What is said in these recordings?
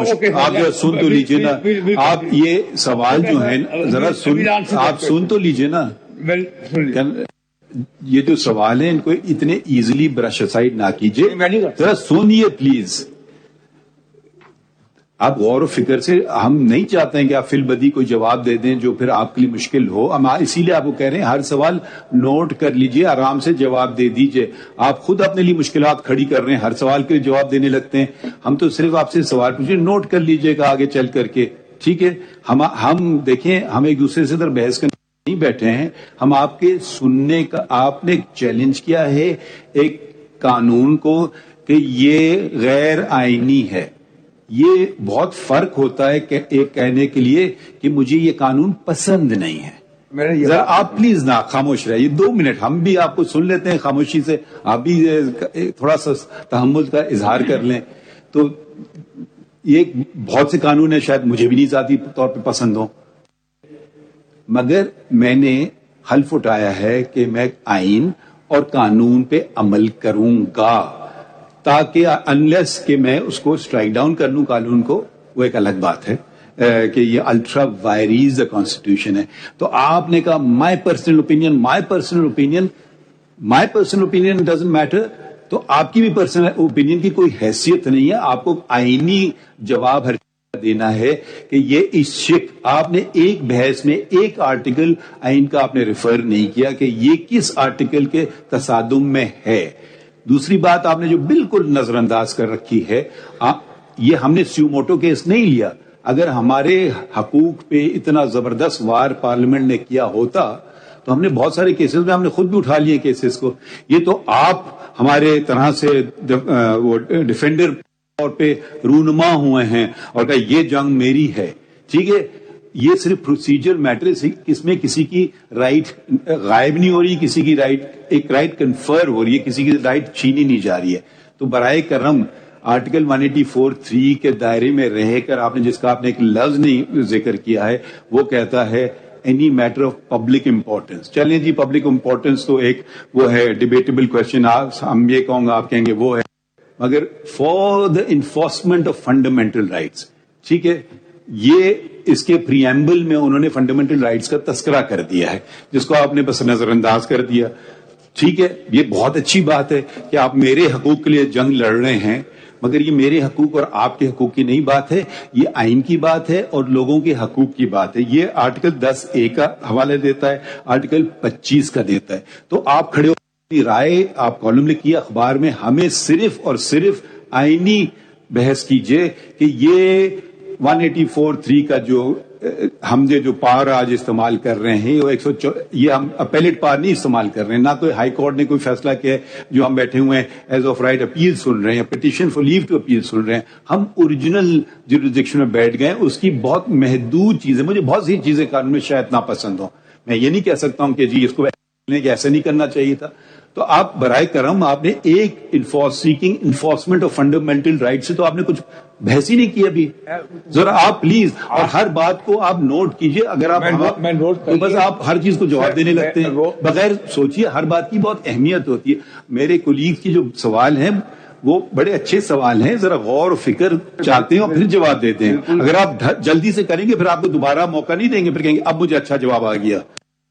آپ ذرا سن تو لیجیے نا. آپ یہ سوال جو ہے ذرا آپ سن تو لیجیے نا. یہ جو سوال ہیں ان کو اتنے ایزیلی برش اسائڈ نہ کیجیے, ذرا سنیے پلیز. آپ غور و فکر سے, ہم نہیں چاہتے ہیں کہ آپ فی البدی کوئی جواب دے دیں جو پھر آپ کے لیے مشکل ہو. ہم اسی لیے آپ کو کہہ رہے ہیں ہر سوال نوٹ کر لیجئے, آرام سے جواب دے دیجئے. آپ خود اپنے لیے مشکلات کھڑی کر رہے ہیں, ہر سوال کے جواب دینے لگتے ہیں. ہم تو صرف آپ سے سوال پوچھیں, نوٹ کر لیجئے گا آگے چل کر کے, ٹھیک ہے. ہم دیکھیں, ہم ایک دوسرے سے ادھر بحث کرنے نہیں بیٹھے ہیں. ہم آپ کے سننے کا, آپ نے چیلنج کیا ہے ایک قانون کو کہ یہ غیر آئینی ہے. یہ بہت فرق ہوتا ہے کہ ایک کہنے کے لیے کہ مجھے یہ قانون پسند نہیں ہے. ذرا آپ پلیز نہ خاموش رہیے 2 منٹ, ہم بھی آپ کو سن لیتے ہیں خاموشی سے, آپ بھی تھوڑا سا تحمل کا اظہار کر لیں. تو یہ بہت سے قانون ہیں شاید مجھے بھی نہیں ذاتی طور پہ پسند ہوں, مگر میں نے حلف اٹھایا ہے کہ میں آئین اور قانون پہ عمل کروں گا, تاکہ انلیس کہ میں اس کو اسٹرائک ڈاؤن کر لوں قانون کو, وہ ایک الگ بات ہے کہ یہ الٹرا وائریز دا کانسٹیٹیوشن ہے. تو آپ نے کہا my personal opinion doesn't matter, تو آپ کی بھی پرسنل اوپینین کی کوئی حیثیت نہیں ہے. آپ کو آئینی جواب ہر دینا ہے کہ یہ اس شک, آپ نے ایک بحث میں ایک آرٹیکل آئین کا آپ نے ریفر نہیں کیا کہ یہ کس آرٹیکل کے تصادم میں ہے. دوسری بات آپ نے جو بالکل نظر انداز کر رکھی ہے, یہ ہم نے سیوموٹو کیس نہیں لیا. اگر ہمارے حقوق پہ اتنا زبردست وار پارلیمنٹ نے کیا ہوتا تو ہم نے بہت سارے کیسز میں ہم نے خود بھی اٹھا لیے کیسز کو. یہ تو آپ ہمارے طرح سے وہ ڈیفینڈر طور پہ رونما ہوئے ہیں اور کہا یہ جنگ میری ہے, ٹھیک ہے. یہ صرف پروسیجر میٹر, اس میں کسی کی رائٹ غائب نہیں ہو رہی, کسی کی رائٹ, ایک رائٹ کنفر ہو رہی ہے, کسی کی رائٹ چھینی نہیں جا رہی ہے. تو برائے کرم آرٹیکل 184(3) کے دائرے میں رہ کر, آپ نے جس کا آپ نے ایک لفظ نہیں ذکر کیا ہے, وہ کہتا ہے any matter of public importance. چلیں جی, پبلک امپورٹینس تو ایک وہ ہے ڈیبیٹیبل کوشچن, ہم یہ کہوں گا آپ کہیں گے وہ ہے, مگر for the enforcement of fundamental rights, ٹھیک ہے. یہ اس کے پریمبل میں انہوں نے فنڈامنٹل رائٹس کا تذکرہ کر دیا ہے, جس کو آپ نے بس نظر انداز کر دیا. ٹھیک ہے, یہ بہت اچھی بات ہے کہ آپ میرے حقوق کے لیے جنگ لڑ رہے ہیں, مگر یہ میرے حقوق اور آپ کے حقوق کی نہیں بات ہے, یہ آئین کی بات ہے اور لوگوں کے حقوق کی بات ہے. یہ آرٹیکل 10(a) کا حوالے دیتا ہے, آرٹیکل 25 کا دیتا ہے. تو آپ کھڑے ہو رائے, آپ کالم لکھیے اخبار میں, ہمیں صرف اور صرف آئینی بحث کیجئے کہ یہ 184(3) کا جو ہم جو پاور آج استعمال کر رہے ہیں, یہ ہم اپیلیٹ پاور نہیں استعمال کر رہے ہیں, نہ کوئی ہائی کورٹ نے کوئی فیصلہ کیا ہے جو ہم بیٹھے ہوئے ہیں ایز آف رائٹ اپیل سن رہے ہیں, petition for leave to appeal سن رہے ہیں. ہم اوریجنل جوریسڈکشن میں بیٹھ گئے, اس کی بہت محدود چیزیں, مجھے بہت سی چیزیں قانون میں شاید ناپسند ہوں, میں یہ نہیں کہہ سکتا ہوں کہ جی اس کو ایسا نہیں کرنا چاہیے تھا. تو آپ برائے کرم, آپ نے ایک seeking enforcement of fundamental right سے تو آپ نے کچھ بحث ہی نہیں کی ابھی. ذرا آپ پلیز, اور ہر بات کو آپ نوٹ کیجئے. اگر آپ بس آپ ہر چیز کو جواب دینے لگتے ہیں بغیر سوچیے, ہر بات کی بہت اہمیت ہوتی ہے. میرے کولیگ کی جو سوال ہیں وہ بڑے اچھے سوال ہیں, ذرا غور و فکر چاہتے ہیں اور پھر جواب دیتے ہیں. اگر آپ جلدی سے کریں گے پھر آپ کو دوبارہ موقع نہیں دیں گے, پھر کہیں گے اب مجھے اچھا جواب آ گیا.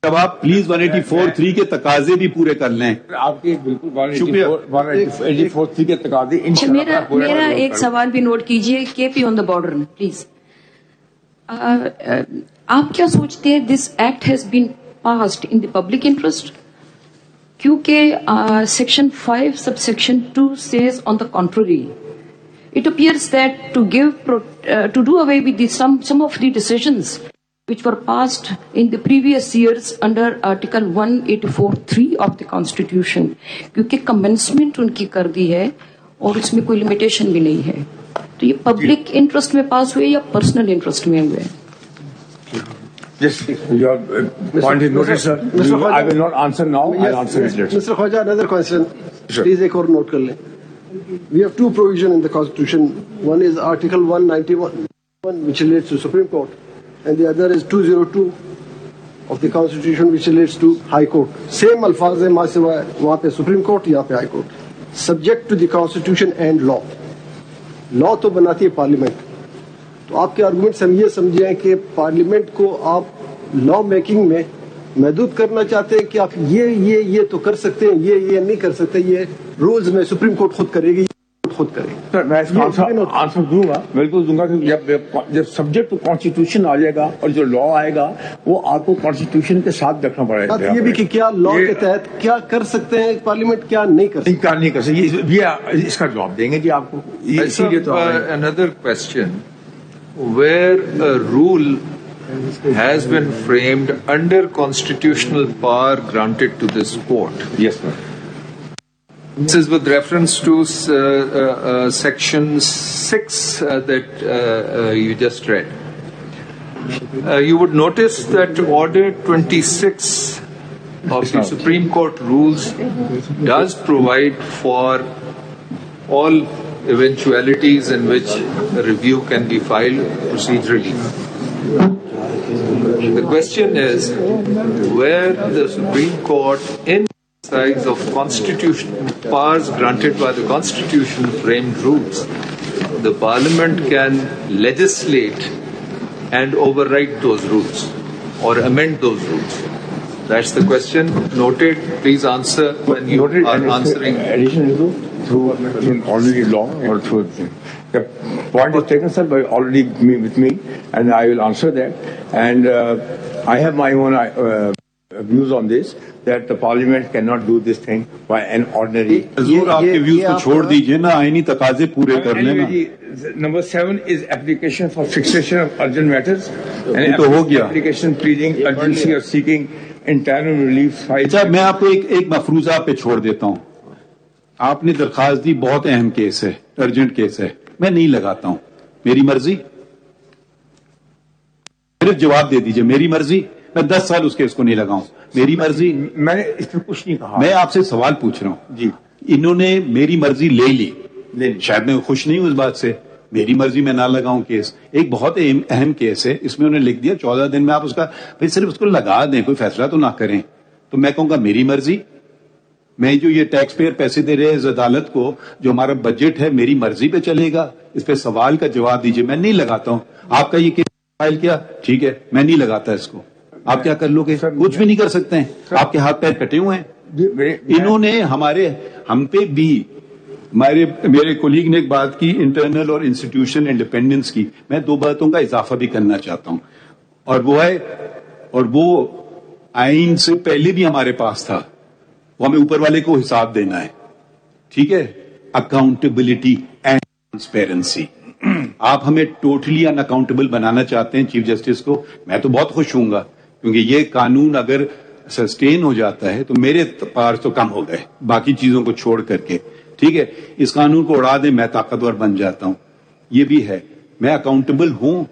اب آپ پلیز 184(3) کے تقاضے بھی پورے کر لیں. آپ کے بالکل 184(3) کے تقاضے. میرا ایک سوال بھی نوٹ کیجئے, کے پی آن دا بارڈر پلیز. آپ کیا سوچتے ہیں this act has been passed in the public interest? کیونکہ section 5 subsection 2 says on the contrary. It appears that to do away with some of the decisions which were passed in the previous years under Article 184(3) of the Constitution, کیونکہ commencement ان کی کر دی ہے اور اس میں کوئی limitation بھی نہیں ہے. تو یہ پبلک انٹرسٹ میں پاس ہوئے یا پرسنل انٹرسٹ میں ہوئے؟ Yes, your point is noted, sir. I will not answer now. I'll answer it later. Mr. Khwaja, another question. Sure. Please ایک اور نوٹ کر لیں. We have two provisions in the Constitution. One is Article 191, which relates to Supreme Court, and the other is 202 of the Constitution, which relates to High Court. Same الفاظ ہیں, وہاں پہ Supreme Court, یہاں پہ High Court. Subject to the Constitution and law. Law تو بناتی ہے parliament, تو آپ کے آرگومنٹ سے ہم یہ سمجھیں کہ پارلیمنٹ کو آپ لا میکنگ میں محدود کرنا چاہتے ہیں کہ آپ یہ تو کر سکتے ہیں، یہ نہیں کر سکتے، یہ رولز میں سپریم کورٹ خود کرے گی، خود کرے گی. سر میں اس کا آنسر دوں گا، بالکل دوں گا کہ جب سبجیکٹ ٹو کانسٹیٹیوشن آ جائے گا اور جو لا آئے گا وہ آپ کو کانسٹیٹیوشن کے ساتھ رکھنا پڑے گا. یہ بھی کہ کیا لا کے تحت کیا کر سکتے ہیں پارلیمنٹ، کیا نہیں کر سکتے. نہیں کر سکتے، یہ اس کا جواب دیں گے جی آپ کو. اسی لیے تو another question, where a rule has been framed under constitutional power granted to this court. Yes sir. This is with reference to section 6 that you just read. You would notice that Order 26 of the Supreme Court rules does provide for all eventualities in which a review can be filed procedurally. The question is where the Supreme Court, in exercise of constitutional powers granted by the Constitution framed rules, the Parliament can legislate and override those rules or amend those rules. That's the question. Noted. Please answer when you are answering. Additional through already law or through the point is taken, sir, by already with me, and I will answer that. And I have my own views on this, that the Parliament cannot do this thing by an ordinary. حضور آپ کے views کو چھوڑ دیجئے نا، آئینی تقاضے پورے کر لینا. Number 7 is application for fixation of urgent matters. یہ تو ہو گیا. Application pleading urgency or seeking interim relief. اچھا میں آپ کو ایک مفروضہ پہ چھوڑ دیتا ہوں. آپ نے درخواست دی، بہت اہم کیس ہے، ارجنٹ کیس ہے، میں نہیں لگاتا ہوں، میری مرضی. صرف جواب دے دیجئے میری مرضی. میں 10 سال اس کیس کو نہیں لگاؤں، میری مرضی. میں نے اس میں کچھ نہیں کہا. میں آپ سے سوال پوچھ رہا ہوں. جی انہوں نے میری مرضی لے لی، شاید میں خوش نہیں ہوں اس بات سے. میری مرضی میں نہ لگاؤں کیس، ایک بہت اہم کیس ہے، اس میں انہوں نے لکھ دیا 14 دن میں آپ اس کا صرف اس کو لگا دیں، کوئی فیصلہ تو نہ کریں. تو میں کہوں گا میری مرضی. میں جو یہ ٹیکس پیئر پیسے دے رہے ہیں اس عدالت کو، جو ہمارا بجٹ ہے، میری مرضی پہ چلے گا. اس پہ سوال کا جواب دیجئے. میں نہیں لگاتا ہوں. آپ کا یہ کیس فائل کیا، ٹھیک ہے، میں نہیں لگاتا اس کو. آپ کیا کر لو گے؟ کچھ بھی نہیں کر سکتے ہیں. آپ کے ہاتھ پیر کٹے ہوئے ہیں. انہوں نے ہم پہ بھی، میرے کولیگ نے ایک بات کی انٹرنل اور انسٹیٹیوشن انڈیپینڈنس کی. میں 2 باتوں کا اضافہ بھی کرنا چاہتا ہوں، اور وہ ہے، اور وہ آئین سے پہلے بھی ہمارے پاس تھا، وہ ہمیں اوپر والے کو حساب دینا ہے. ٹھیک ہے، اکاؤنٹیبلٹی اینڈ ٹرانسپیرنسی. آپ ہمیں ٹوٹلی ان اکاؤنٹیبل بنانا چاہتے ہیں چیف جسٹس کو. میں تو بہت خوش ہوں گا، کیونکہ یہ قانون اگر سسٹین ہو جاتا ہے تو میرے پار تو کم ہو گئے باقی چیزوں کو چھوڑ کر کے. ٹھیک ہے، اس قانون کو اڑا دیں، میں طاقتور بن جاتا ہوں. یہ بھی ہے، میں اکاؤنٹیبل ہوں.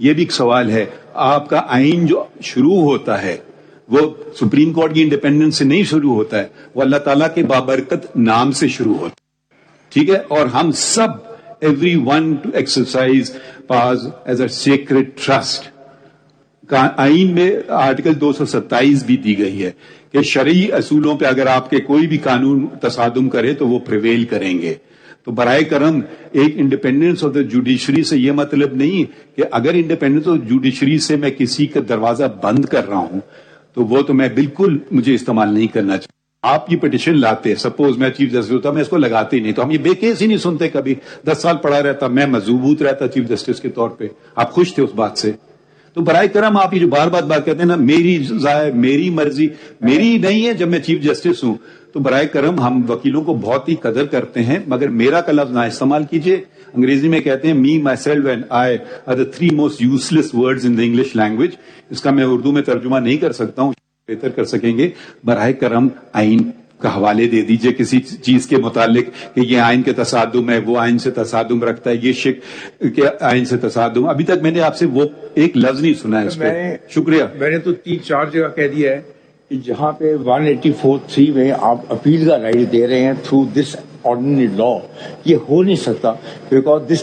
یہ بھی ایک سوال ہے. آپ کا آئین جو شروع ہوتا ہے وہ سپریم کورٹ کی انڈیپینڈنس سے نہیں شروع ہوتا ہے، وہ اللہ تعالیٰ کے بابرکت نام سے شروع ہوتا ہے. ٹھیک ہے، اور ہم سب everyone to exercise powers as a sacred trust. آئین میں آرٹیکل 227 بھی دی گئی ہے کہ شرعی اصولوں پہ اگر آپ کے کوئی بھی قانون تصادم کرے تو وہ پریویل کریں گے. تو برائے کرم ایک انڈیپینڈنس آف دا جوڈیشری سے یہ مطلب نہیں کہ اگر انڈیپینڈنس آف جوڈیشری سے میں کسی کا دروازہ بند کر رہا ہوں تو وہ تو میں بالکل مجھے استعمال نہیں کرنا چاہیے. آپ یہ پٹیشن لاتے، سپوز میں چیف جسٹس ہوتا، میں اس کو لگاتے ہی نہیں، تو ہم یہ بے کیس ہی نہیں سنتے. کبھی 10 سال پڑا رہتا، میں مضبوط رہتا چیف جسٹس کے طور پہ. آپ خوش تھے اس بات سے. تو برائے کرم آپ یہ جو بار بات کہتے ہیں نا، میری ذائع، میری مرضی، میری نہیں ہے جب میں چیف جسٹس ہوں. تو برائے کرم ہم وکیلوں کو بہت ہی قدر کرتے ہیں، مگر میرا کا لفظ نہ استعمال کیجئے. انگریزی میں کہتے ہیں me, myself and I are the 3 most useless words in the English language. اس کا میں اردو میں ترجمہ نہیں کر سکتا ہوں، بہتر کر سکیں گے. براہ کرم آئین کا حوالے دے دیجئے کسی چیز کے متعلق کہ یہ آئین کے تصادم ہے، وہ آئین سے تصادم رکھتا ہے، یہ شک کے آئین سے تصادم. ابھی تک میں نے آپ سے وہ ایک لفظ نہیں سنا ہے اس پہ. شکریہ. میں نے تو 3-4 جگہ کہہ دیا ہے کہ جہاں پہ 184(3) میں آپ اپیل کا رائٹ دے رہے ہیں تھرو دس آرڈینری لا، یہ ہو نہیں سکتا بیکاز دس